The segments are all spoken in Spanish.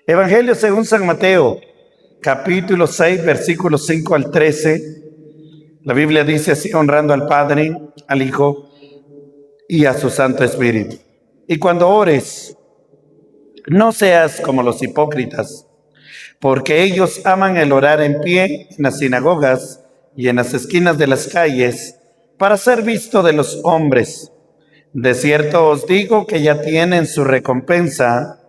Evangelio según San Mateo, capítulo 6, versículos 5 al 13. La Biblia dice así, honrando al Padre, al Hijo y a su Santo Espíritu. Y cuando ores, no seas como los hipócritas, porque ellos aman el orar en pie en las sinagogas y en las esquinas de las calles para ser visto de los hombres. De cierto os digo que ya tienen su recompensa.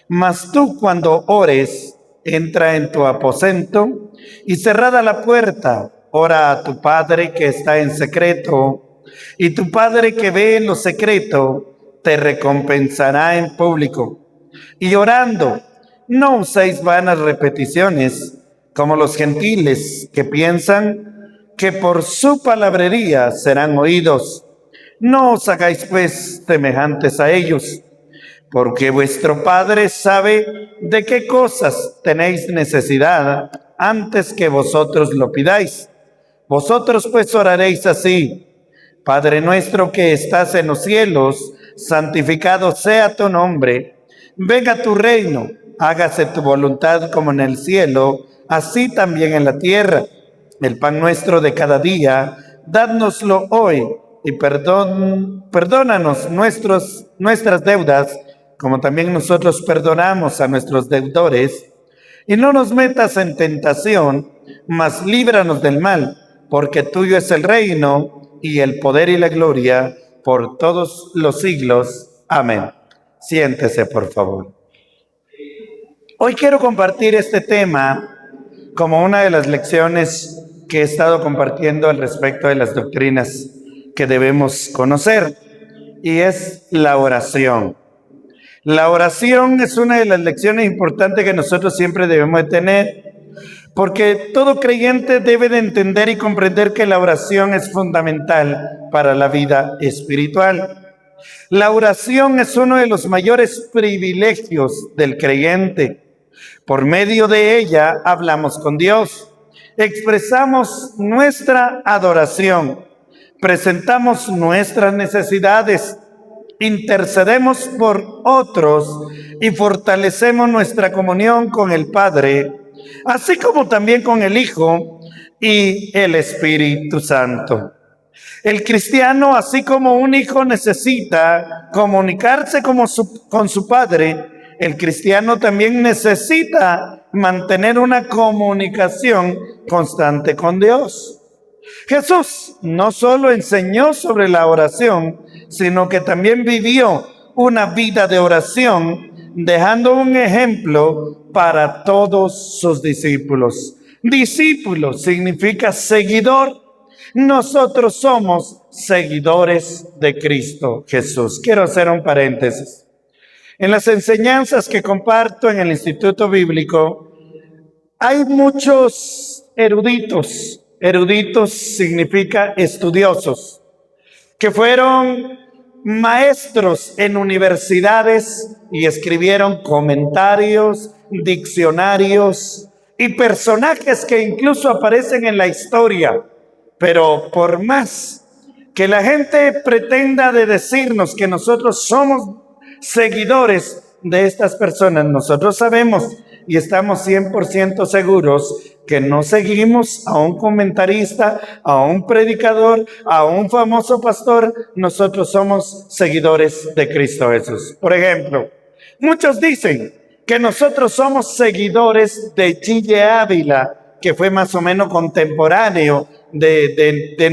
Mas tú, cuando ores, entra en tu aposento y cerrada la puerta, ora a tu Padre que está en secreto, y tu Padre que ve en lo secreto te recompensará en público. Y orando, no uséis vanas repeticiones como los gentiles que piensan que por su palabrería serán oídos. No os hagáis pues semejantes a ellos, porque vuestro Padre sabe de qué cosas tenéis necesidad antes que vosotros lo pidáis. Vosotros pues oraréis así: Padre nuestro que estás en los cielos, santificado sea tu nombre. Venga tu reino, hágase tu voluntad como en el cielo, así también en la tierra. El pan nuestro de cada día, dánoslo hoy, y perdónanos nuestras deudas, como también nosotros perdonamos a nuestros deudores. Y no nos metas en tentación, mas líbranos del mal, porque tuyo es el reino y el poder y la gloria por todos los siglos. Amén. Siéntese, por favor. Hoy quiero compartir este tema como una de las lecciones que he estado compartiendo al respecto de las doctrinas que debemos conocer, y es la oración. La oración es una de las lecciones importantes que nosotros siempre debemos de tener, porque todo creyente debe de entender y comprender que la oración es fundamental para la vida espiritual. La oración es uno de los mayores privilegios del creyente. Por medio de ella hablamos con Dios, expresamos nuestra adoración, presentamos nuestras necesidades, intercedemos por otros y fortalecemos nuestra comunión con el Padre, así como también con el Hijo y el Espíritu Santo. El cristiano, así como un hijo necesita comunicarse con su padre, el cristiano también necesita mantener una comunicación constante con Dios. Jesús no solo enseñó sobre la oración, sino que también vivió una vida de oración, dejando un ejemplo para todos sus discípulos. Discípulo significa seguidor. Nosotros somos seguidores de Cristo Jesús. Quiero hacer un paréntesis. En las enseñanzas que comparto en el Instituto Bíblico, hay muchos eruditos. Eruditos significa estudiosos, que fueron maestros en universidades y escribieron comentarios, diccionarios y personajes que incluso aparecen en la historia. Pero por más que la gente pretenda de decirnos que nosotros somos seguidores de estas personas, nosotros sabemos y estamos 100% seguros que no seguimos a un comentarista, a un predicador, a un famoso pastor. Nosotros somos seguidores de Cristo Jesús. Por ejemplo, muchos dicen que nosotros somos seguidores de Chille Ávila, que fue más o menos contemporáneo desde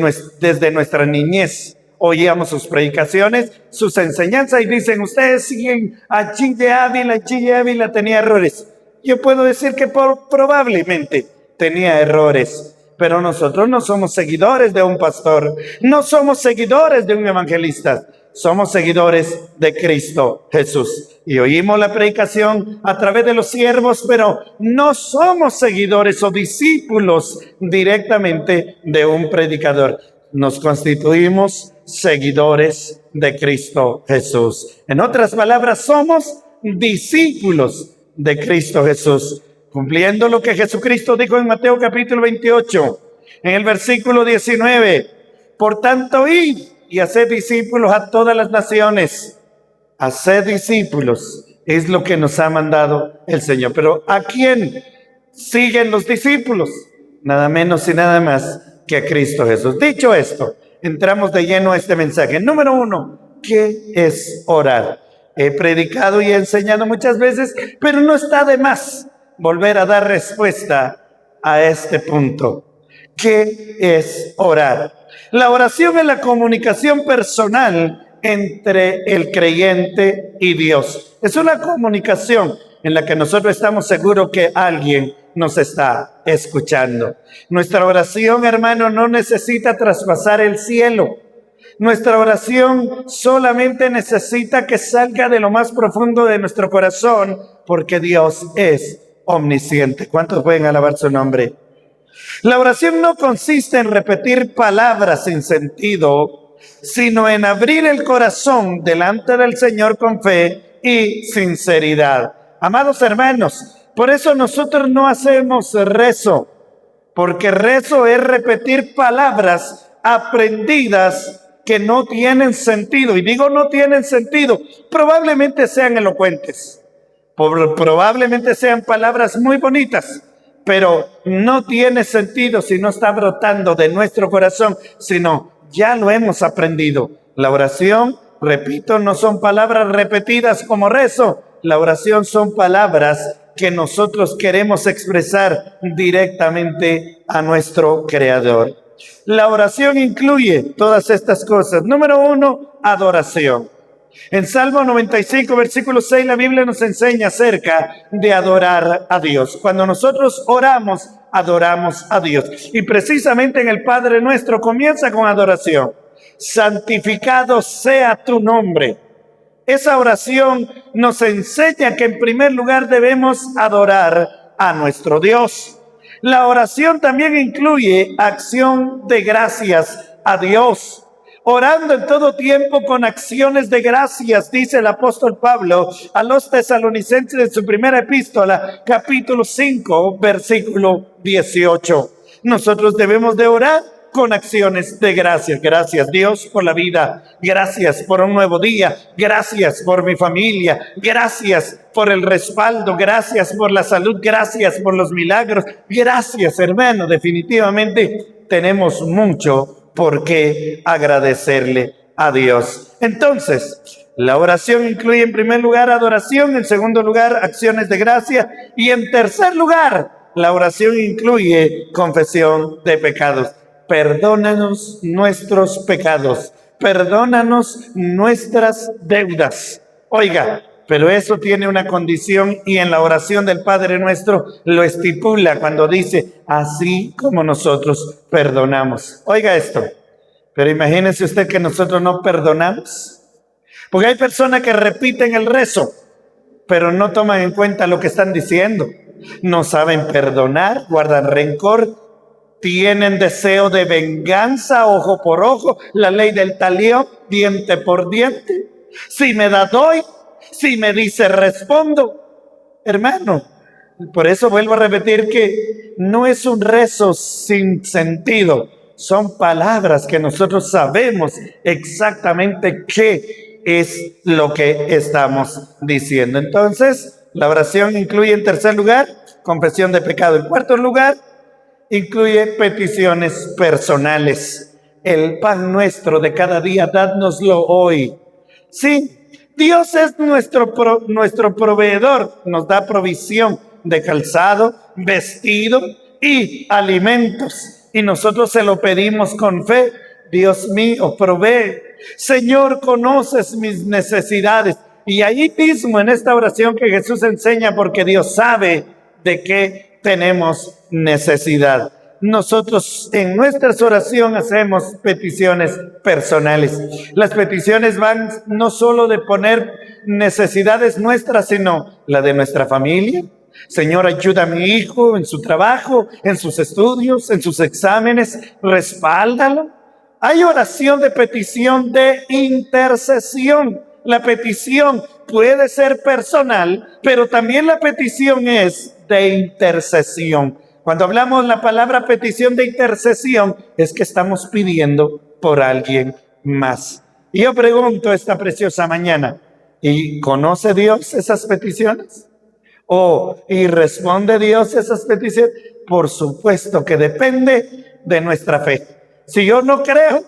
nuestra niñez. Oíamos sus predicaciones, sus enseñanzas y dicen, ustedes siguen a Chille Ávila, y Chille Ávila tenía errores. Yo puedo decir que probablemente tenía errores, pero nosotros no somos seguidores de un pastor, no somos seguidores de un evangelista, somos seguidores de Cristo Jesús. Y oímos la predicación a través de los siervos, pero no somos seguidores o discípulos directamente de un predicador. Nos constituimos seguidores de Cristo Jesús. En otras palabras, somos discípulos de Cristo Jesús, cumpliendo lo que Jesucristo dijo en Mateo capítulo 28, en el versículo 19. Por tanto, id y haced discípulos a todas las naciones. Haced discípulos Es lo que nos ha mandado el Señor. Pero ¿a quién siguen los discípulos? Nada menos y nada más que a Cristo Jesús. Dicho esto, entramos de lleno a este mensaje. Número 1, ¿qué es orar? He predicado y he enseñado muchas veces, pero no está de más volver a dar respuesta a este punto. ¿Qué es orar? La oración es la comunicación personal entre el creyente y Dios. Es una comunicación en la que nosotros estamos seguros que alguien nos está escuchando. Nuestra oración, hermano, no necesita traspasar el cielo. Nuestra oración solamente necesita que salga de lo más profundo de nuestro corazón, porque Dios es omnisciente. ¿Cuántos pueden alabar su nombre? La oración no consiste en repetir palabras sin sentido, sino en abrir el corazón delante del Señor con fe y sinceridad. Amados hermanos, por eso nosotros no hacemos rezo, porque rezo es repetir palabras aprendidas que no tienen sentido. Y digo no tienen sentido, probablemente sean elocuentes, probablemente sean palabras muy bonitas, pero no tiene sentido si no está brotando de nuestro corazón, sino ya lo hemos aprendido. La oración, repito, no son palabras repetidas como rezo. La oración son palabras que nosotros queremos expresar directamente a nuestro Creador. La oración incluye todas estas cosas. Número 1, adoración. En Salmo 95, versículo 6, la Biblia nos enseña acerca de adorar a Dios. Cuando nosotros oramos, adoramos a Dios. Y precisamente en el Padre Nuestro comienza con adoración. Santificado sea tu nombre. Esa oración nos enseña que en primer lugar debemos adorar a nuestro Dios. La oración también incluye acción de gracias a Dios. Orando en todo tiempo con acciones de gracias, dice el apóstol Pablo a los tesalonicenses en su primera epístola, capítulo 5, versículo 18. Nosotros debemos de orar con acciones de gracias. Gracias Dios por la vida, gracias por un nuevo día, gracias por mi familia, gracias por el respaldo, gracias por la salud, gracias por los milagros, gracias hermano. Definitivamente tenemos mucho por qué agradecerle a Dios. Entonces, la oración incluye en primer lugar adoración, en segundo lugar acciones de gracia y en tercer lugar la oración incluye confesión de pecados. Perdónanos nuestros pecados, perdónanos nuestras deudas. Oiga, pero eso tiene una condición y en la oración del Padre Nuestro lo estipula cuando dice, así como nosotros perdonamos. Oiga esto, pero imagínese usted que nosotros no perdonamos. Porque hay personas que repiten el rezo, pero no toman en cuenta lo que están diciendo. No saben perdonar, guardan rencor, tienen deseo de venganza, ojo por ojo, la ley del talión, diente por diente. Si me da, doy. Si me dice, respondo. Hermano, por eso vuelvo a repetir que no es un rezo sin sentido. Son palabras que nosotros sabemos exactamente qué es lo que estamos diciendo. Entonces, la oración incluye en tercer lugar, confesión de pecado. En cuarto lugar, incluye peticiones personales. El pan nuestro de cada día, dádnoslo hoy. Sí, Dios es nuestro proveedor, nos da provisión de calzado, vestido y alimentos. Y nosotros se lo pedimos con fe. Dios mío, provee. Señor, conoces mis necesidades. Y ahí mismo en esta oración que Jesús enseña, porque Dios sabe de qué tenemos necesidad. Nosotros en nuestras oraciones hacemos peticiones personales. Las peticiones van no solo de poner necesidades nuestras, sino la de nuestra familia. Señor, ayuda a mi hijo en su trabajo, en sus estudios, en sus exámenes, respáldalo. Hay oración de petición de intercesión. La petición puede ser personal, pero también la petición es de intercesión. Cuando hablamos la palabra petición de intercesión, es que estamos pidiendo por alguien más. Y yo pregunto esta preciosa mañana, ¿Y conoce Dios esas peticiones? ¿Y responde Dios esas peticiones? Por supuesto que depende de nuestra fe. Si yo no creo,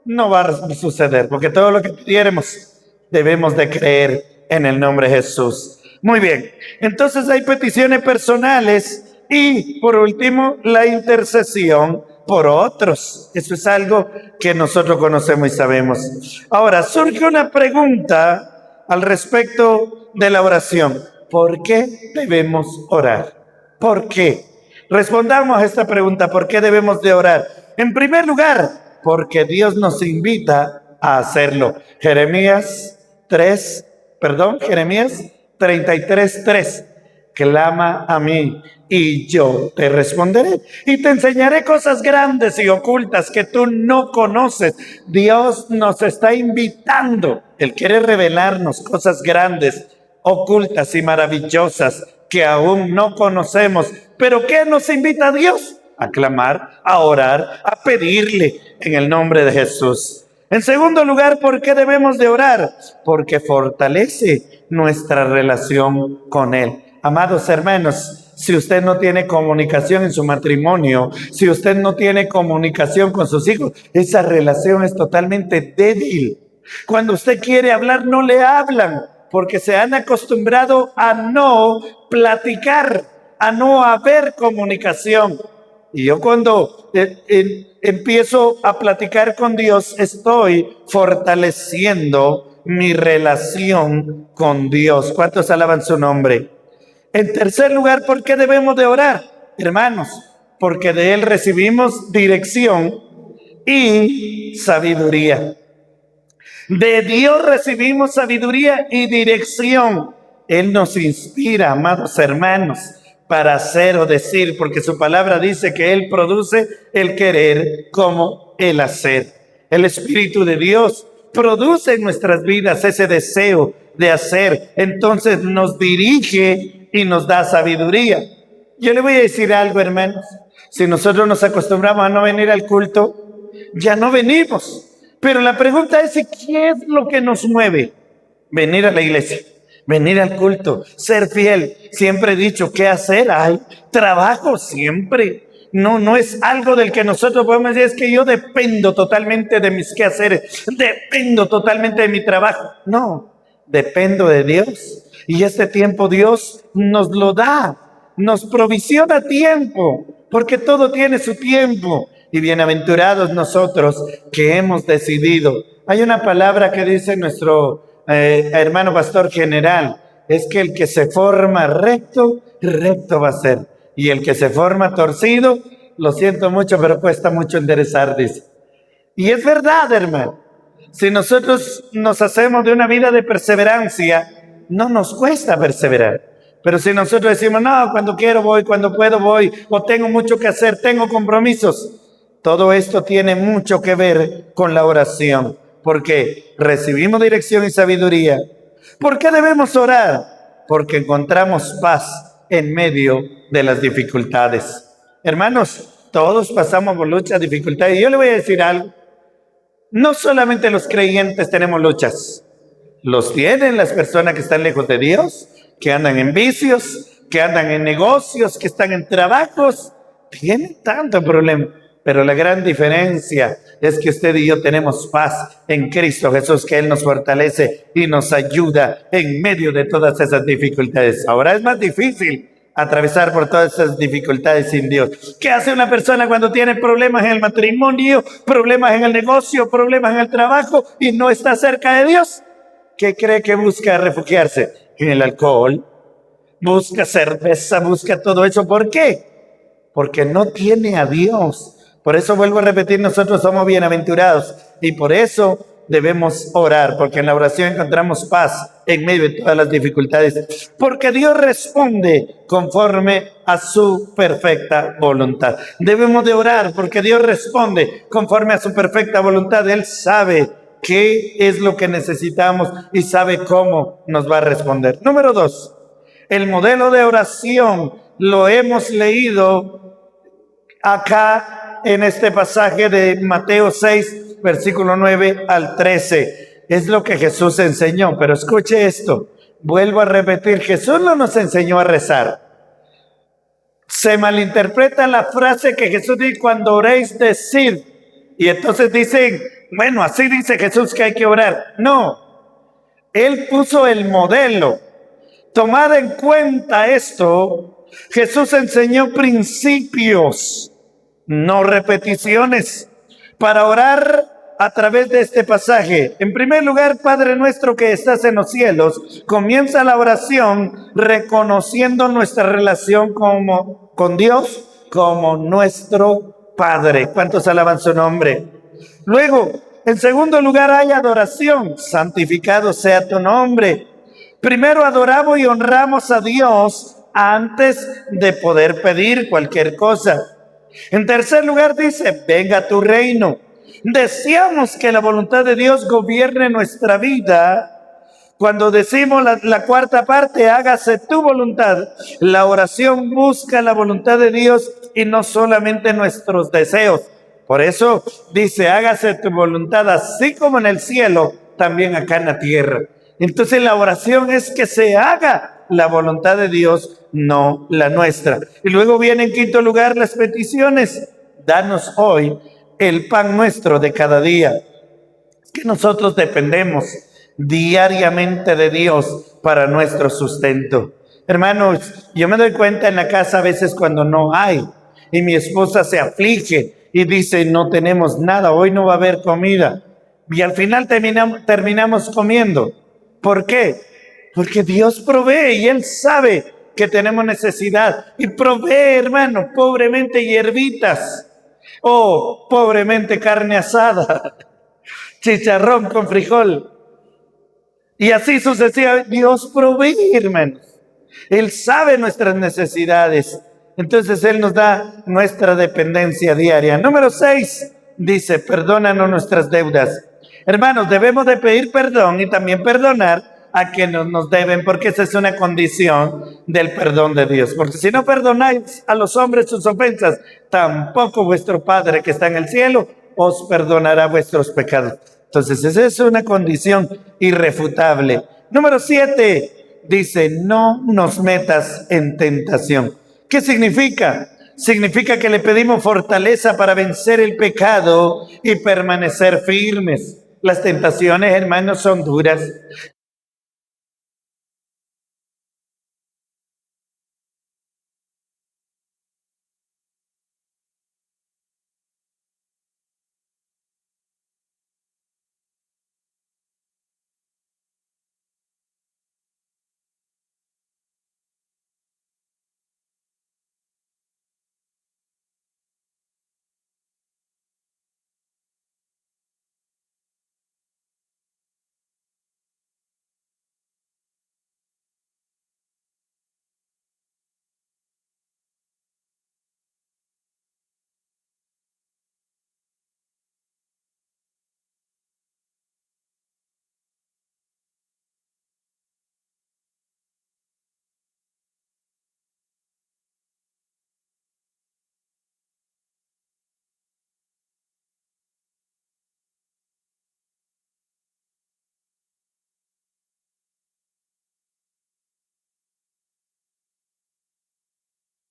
no va a suceder, porque todo lo que pidiéramos debemos de creer en el nombre de Jesús. Muy bien, entonces hay peticiones personales y por último la intercesión por otros. Eso es algo que nosotros conocemos y sabemos. Ahora, surge una pregunta al respecto de la oración. ¿Por qué debemos orar? ¿Por qué? Respondamos a esta pregunta, ¿por qué debemos de orar? En primer lugar, porque Dios nos invita a hacerlo. Jeremías 33:3. Clama a mí y yo te responderé y te enseñaré cosas grandes y ocultas que tú no conoces. Dios nos está invitando. Él quiere revelarnos cosas grandes, ocultas y maravillosas que aún no conocemos. ¿Pero qué nos invita Dios? A clamar, a orar, a pedirle en el nombre de Jesús. En segundo lugar, ¿por qué debemos de orar? Porque fortalece nuestra relación con Él. Amados hermanos, si usted no tiene comunicación en su matrimonio, si usted no tiene comunicación con sus hijos, esa relación es totalmente débil. Cuando usted quiere hablar, no le hablan, porque se han acostumbrado a no platicar, a no haber comunicación. Y yo cuando empiezo a platicar con Dios, estoy fortaleciendo mi relación con Dios. ¿Cuántos alaban su nombre? En tercer lugar, ¿por qué debemos de orar? Hermanos, porque de Él recibimos dirección y sabiduría. De Dios recibimos sabiduría y dirección. Él nos inspira, amados hermanos, para hacer o decir, porque su palabra dice que Él produce el querer como el hacer. El Espíritu de Dios produce en nuestras vidas ese deseo de hacer. Entonces nos dirige y nos da sabiduría. Yo le voy a decir algo, hermanos. Si nosotros nos acostumbramos a no venir al culto, ya no venimos. Pero la pregunta es, ¿qué es lo que nos mueve? Venir a la iglesia, venir al culto, ser fiel. Siempre he dicho, ¿qué hacer? Hay trabajo siempre. No es algo del que nosotros podemos decir, es que yo dependo totalmente de mis quehaceres, dependo totalmente de mi trabajo. No, dependo de Dios. Y este tiempo Dios nos lo da, nos provisiona tiempo, porque todo tiene su tiempo. Y bienaventurados nosotros que hemos decidido. Hay una palabra que dice nuestro hermano pastor general, es que el que se forma recto, recto va a ser. Y el que se forma torcido, lo siento mucho, pero cuesta mucho enderezar, dice. Y es verdad, hermano. Si nosotros nos hacemos de una vida de perseverancia, no nos cuesta perseverar. Pero si nosotros decimos, no, cuando quiero voy, cuando puedo voy, o tengo mucho que hacer, tengo compromisos, todo esto tiene mucho que ver con la oración, porque recibimos dirección y sabiduría. ¿Por qué debemos orar? Porque encontramos paz en medio de las dificultades. Hermanos, todos pasamos por luchas, dificultades. Y yo le voy a decir algo. No solamente los creyentes tenemos luchas. Los tienen las personas que están lejos de Dios, que andan en vicios, que andan en negocios, que están en trabajos. Tienen tanto problema. Pero la gran diferencia es que usted y yo tenemos paz en Cristo Jesús, que Él nos fortalece y nos ayuda en medio de todas esas dificultades. Ahora es más difícil atravesar por todas esas dificultades sin Dios. ¿Qué hace una persona cuando tiene problemas en el matrimonio, problemas en el negocio, problemas en el trabajo y no está cerca de Dios? ¿Qué cree que busca refugiarse? En el alcohol, busca cerveza, busca todo eso. ¿Por qué? Porque no tiene a Dios. Por eso vuelvo a repetir, nosotros somos bienaventurados y por eso debemos orar, porque en la oración encontramos paz en medio de todas las dificultades, porque Dios responde conforme a su perfecta voluntad. Debemos de orar porque Dios responde conforme a su perfecta voluntad. Él sabe qué es lo que necesitamos y sabe cómo nos va a responder. Número 2, el modelo de oración lo hemos leído acá en este pasaje de Mateo 6, versículo 9 al 13. es lo que Jesús enseñó. Pero escuche esto, vuelvo a repetir, Jesús no nos enseñó a rezar. Se malinterpreta la frase que Jesús dice: cuando oréis, decid. Y entonces dicen, bueno, así dice Jesús que hay que orar. No, Él puso el modelo. Tomad en cuenta esto, Jesús enseñó principios, no repeticiones, para orar a través de este pasaje. En primer lugar, Padre nuestro que estás en los cielos, comienza la oración reconociendo nuestra relación con Dios como nuestro Padre. ¿Cuántos alaban su nombre? Luego, en segundo lugar, hay adoración. Santificado sea tu nombre. Primero adoramos y honramos a Dios antes de poder pedir cualquier cosa. En tercer lugar dice, venga tu reino. Deseamos que la voluntad de Dios gobierne nuestra vida. Cuando decimos la cuarta parte, hágase tu voluntad, la oración busca la voluntad de Dios y no solamente nuestros deseos. Por eso dice, hágase tu voluntad así como en el cielo, también acá en la tierra. Entonces la oración es que se haga la voluntad de Dios, no la nuestra. Y luego viene en quinto lugar las peticiones. Danos hoy el pan nuestro de cada día. Que nosotros dependemos diariamente de Dios para nuestro sustento. Hermanos, yo me doy cuenta en la casa a veces cuando no hay y mi esposa se aflige y dice, no tenemos nada, hoy no va a haber comida. Y al final terminamos comiendo. ¿Por qué? Porque Dios provee y Él sabe que tenemos necesidad. Y provee, hermano, pobremente hierbitas o pobremente carne asada, chicharrón con frijol. Y así sucesivamente, Dios provee, hermanos. Él sabe nuestras necesidades. Entonces Él nos da nuestra dependencia diaria. Número 6, dice, perdónanos nuestras deudas. Hermanos, debemos de pedir perdón y también perdonar a quienes nos deben, porque esa es una condición del perdón de Dios. Porque si no perdonáis a los hombres sus ofensas, tampoco vuestro Padre que está en el cielo os perdonará vuestros pecados. Entonces, esa es una condición irrefutable. Número 7, dice, no nos metas en tentación. ¿Qué significa? Significa que le pedimos fortaleza para vencer el pecado y permanecer firmes. Las tentaciones, hermanos, son duras.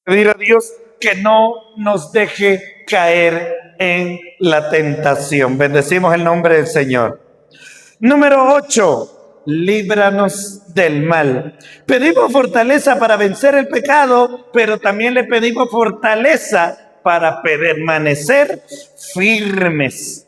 Pedir a Dios que no nos deje caer en la tentación. Bendecimos el nombre del Señor. Número 8, líbranos del mal. Pedimos fortaleza para vencer el pecado, pero también le pedimos fortaleza para permanecer firmes.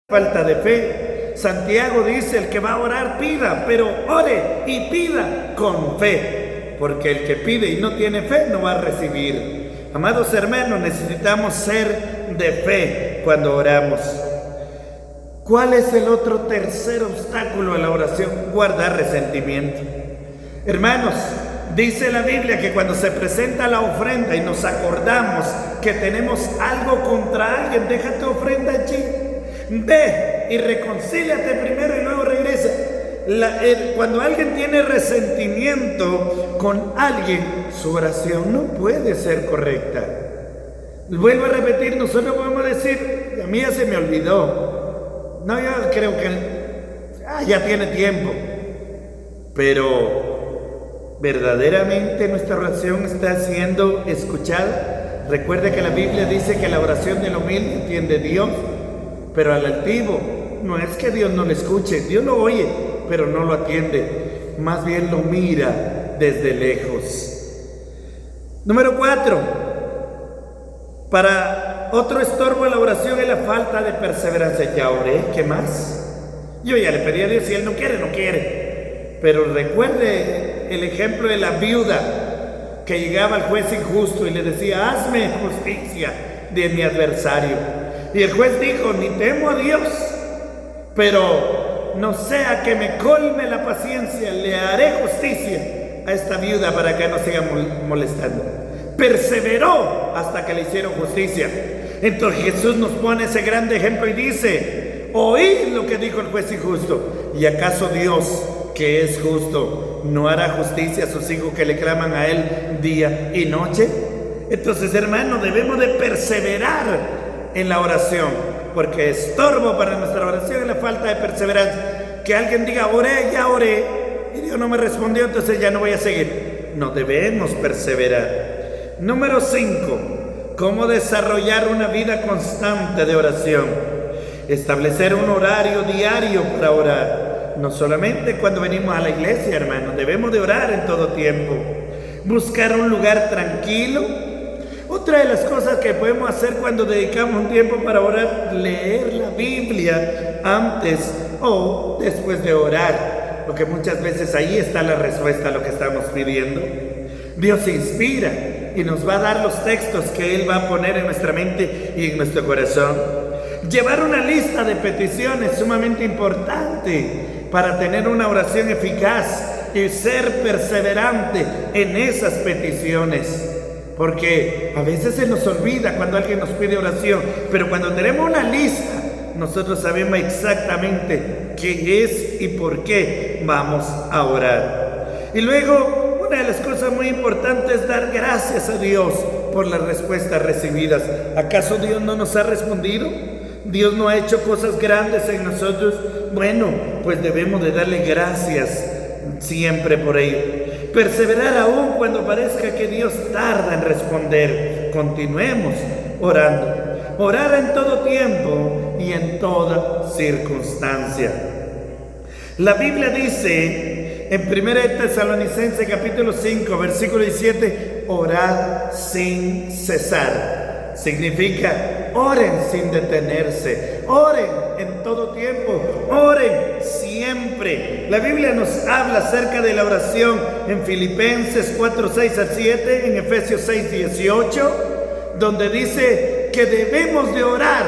falta de fe. Santiago dice: el que va a orar pida, pero ore y pida con fe, porque el que pide y no tiene fe no va a recibir. Amados hermanos, necesitamos ser de fe cuando oramos. ¿Cuál es el otro tercer obstáculo a la oración? Guardar resentimiento. Hermanos, dice la Biblia que cuando se presenta la ofrenda y nos acordamos que tenemos algo contra alguien, deja tu ofrenda allí. Ve y reconcíliate primero y luego regresa. Cuando alguien tiene resentimiento con alguien, su oración no puede ser correcta. Vuelvo a repetir, nosotros podemos decir: a mí ya se me olvidó. No, yo creo que ya tiene tiempo. Pero ¿verdaderamente nuestra oración está siendo escuchada? Recuerde que la Biblia dice que la oración del humilde entiende Dios, pero al altivo no es que Dios no le escuche, Dios lo oye, pero no lo atiende, más bien lo mira desde lejos. Número 4, para otro estorbo en la oración es la falta de perseverancia. Ya oré, ¿qué más? Yo ya le pedí a Dios, si Él no quiere, no quiere. Pero recuerde el ejemplo de la viuda que llegaba al juez injusto y le decía: hazme justicia de mi adversario. Y el juez dijo: ni temo a Dios, pero no sea que me colme la paciencia, le haré justicia a esta viuda para que no siga molestando. Perseveró hasta que le hicieron justicia. Entonces Jesús nos pone ese grande ejemplo y dice: oíd lo que dijo el juez injusto. ¿Y acaso Dios, que es justo, no hará justicia a sus hijos que le claman a Él día y noche? Entonces, hermano, debemos de perseverar en la oración, porque estorbo para nuestra oración es la falta de perseverancia. Que alguien diga: oré, ya oré, y Dios no me respondió, entonces ya no voy a seguir. No, debemos perseverar. Número 5, ¿cómo desarrollar una vida constante de oración? Establecer un horario diario para orar. No solamente cuando venimos a la iglesia, hermanos, debemos de orar en todo tiempo. Buscar un lugar tranquilo. Otra de las cosas que podemos hacer cuando dedicamos un tiempo para orar: leer la Biblia antes o después de orar, porque muchas veces ahí está la respuesta a lo que estamos pidiendo. Dios inspira y nos va a dar los textos que Él va a poner en nuestra mente y en nuestro corazón. Llevar una lista de peticiones es sumamente importante para tener una oración eficaz y ser perseverante en esas peticiones. Porque a veces se nos olvida cuando alguien nos pide oración, pero cuando tenemos una lista, nosotros sabemos exactamente qué es y por qué vamos a orar. Y luego, una de las cosas muy importantes es dar gracias a Dios por las respuestas recibidas. ¿Acaso Dios no nos ha respondido? ¿Dios no ha hecho cosas grandes en nosotros? Bueno, pues debemos de darle gracias siempre por ello. Perseverar aún cuando parezca que Dios tarda en responder. Continuemos orando. Orar en todo tiempo y en toda circunstancia. La Biblia dice en 1 Tesalonicenses capítulo 5, versículo 17: orad sin cesar. Significa: oren sin detenerse, oren en todo tiempo, oren siempre. La Biblia nos habla acerca de la oración en Filipenses 4, 6 al 7, en Efesios 6, 18, donde dice que debemos de orar.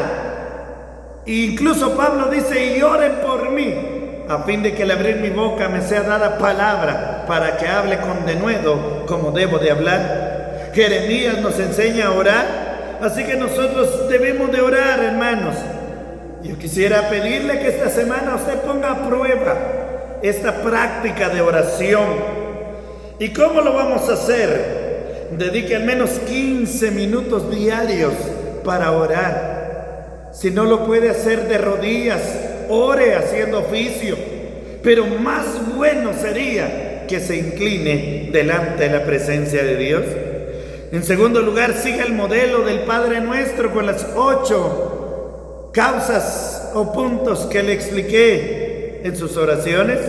E incluso Pablo dice: y oren por mí, a fin de que al abrir mi boca me sea dada palabra para que hable con denuedo como debo de hablar. Jeremías nos enseña a orar. Así que nosotros debemos de orar, hermanos. Yo quisiera pedirle que esta semana usted ponga a prueba esta práctica de oración. ¿Y cómo lo vamos a hacer? Dedique al menos 15 minutos diarios para orar. Si no lo puede hacer de rodillas, ore haciendo oficio. Pero más bueno sería que se incline delante de la presencia de Dios. En segundo lugar, siga el modelo del Padre Nuestro con las 8 causas o puntos que le expliqué en sus oraciones.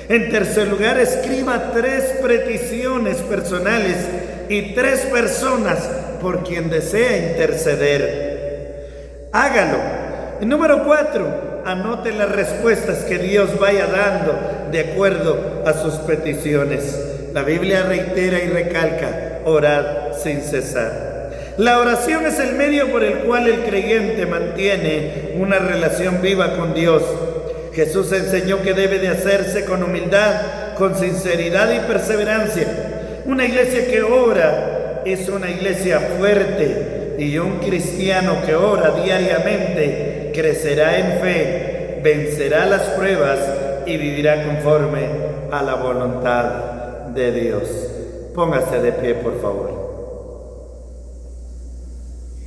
En tercer lugar, escriba 3 peticiones personales y 3 personas por quien desea interceder. Hágalo Y número 4, anote las respuestas que Dios vaya dando de acuerdo a sus peticiones. La Biblia reitera y recalca: orad sin cesar. La oración es el medio por el cual el creyente mantiene una relación viva con Dios. Jesús enseñó que debe de hacerse con humildad, con sinceridad y perseverancia. Una iglesia que ora es una iglesia fuerte, y un cristiano que ora diariamente crecerá en fe, vencerá las pruebas y vivirá conforme a la voluntad de Dios. Póngase de pie, por favor.